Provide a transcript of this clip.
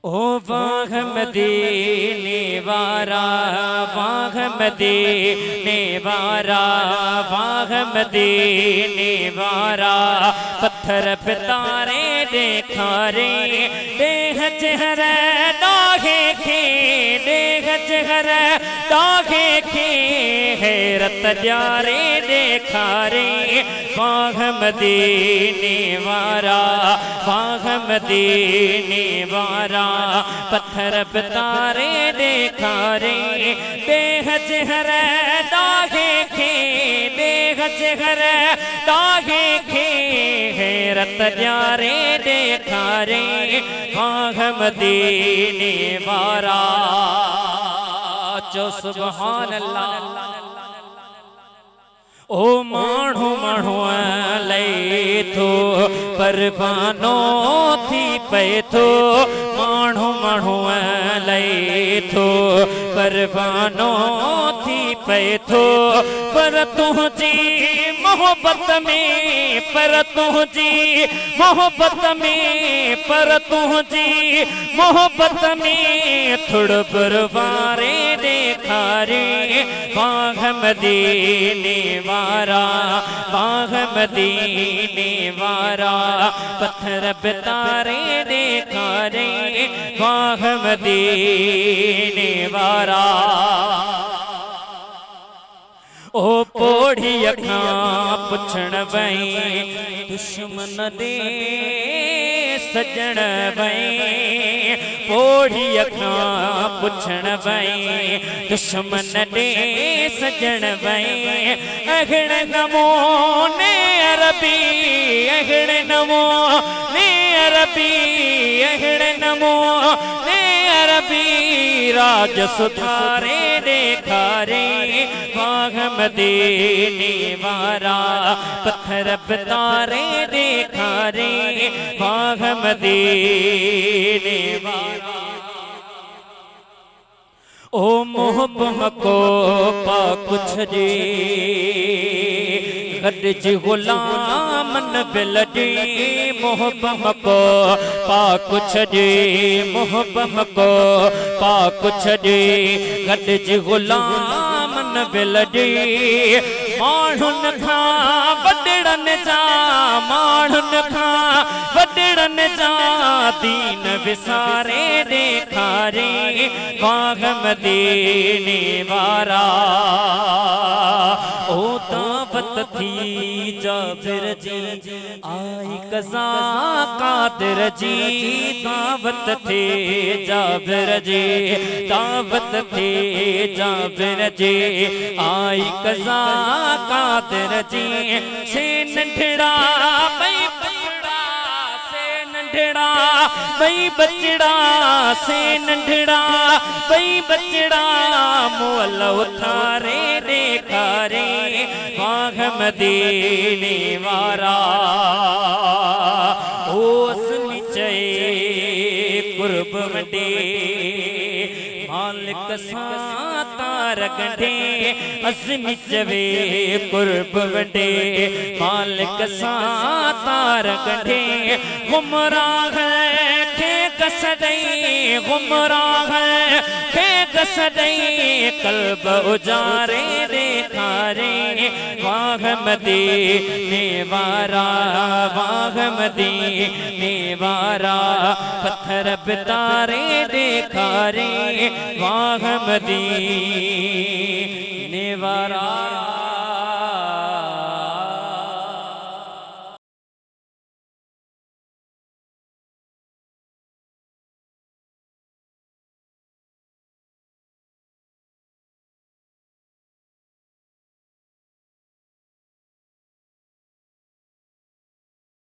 ओ वाह मदीने वारा, वाह मदीने वारा, वाह मदीने वारा। पत्थर पे तारे देखा रे, देह चेहरे दागे खे, देह चेहरे दागे खे। हैरत जारे देखा रे, वाह मदीने वारा, वाह मदीने वारा। पत्थर पे तारे देखा रे, देह चेहरे दागे खे, देह चेहरे दागे खे। हैरत जारे देखा रे, वाह मदीने वारा। जो सुभान अल्लाह। ओ माण्हू माण्हू लई थो, परवानो थी पे थो। माण्हू माण्हू लई थो, परवानो थी पे थो। पर तुझी मोहब्बत में, पर तुझी मोहब्बत में, पर तुझी मोहब्बत में थोड़ परवारे देखा रे। वाह मदीने वारा, वाह मदीने वारा। पत्थर पे तारे देखा रे, वाह मदीने वारा। ओ पोढ़ी अखां पुछण वई, दुश्मन दे सजण वई। पोढ़ी अखां पुछण वई, दुश्मन दे सजण वई। अगण नमूने अरबी, अगण नमूने अरबी, अगण नमूने अरबी। राज सुधारे देखा रे, वाह मदीने वारा। पत्थर पे तारे देखा रे, वाह मदीने वारा। ओ मोहब्बत को पा कुछ जी, गॾज गुलामन बिलजी। मोहब्बत को पा कुछ जी, मोहब्बत को पा कुछ जी, गॾज गुलामन बिलजी। माण्हुनि खां वॾड़न जा, माण्हुनि खां वॾड़न जा दीन विसारे देखा रे। वाह मदीने वारा। ओ दावत थी जाबिर जी, आई कज़ा कादिर जी। दावत थी जाबिर जी, दावत थी जाबिर जी, आई कज़ा कादिर जी। से नंढड़ा भई बचड़ा, से नंढड़ा भई बचड़ा, से नंढड़ा भई बचड़ा। मोल उथारे देखा रे, वाह मदीने वारा। ओस निचे कुर्ब वडे, मालिक सां तार गंढे। अज़मी चवे कुर्ब वडे, मालिक सां तार गंढे। गुमराह खे कसदई, गुमराह खे कसदई। कल्ब उजारे देखा रे, वाह मदीने वारा, वाह मदीने वारा। पत्थर पे तारे देखा रे, वाह मदीने वारा।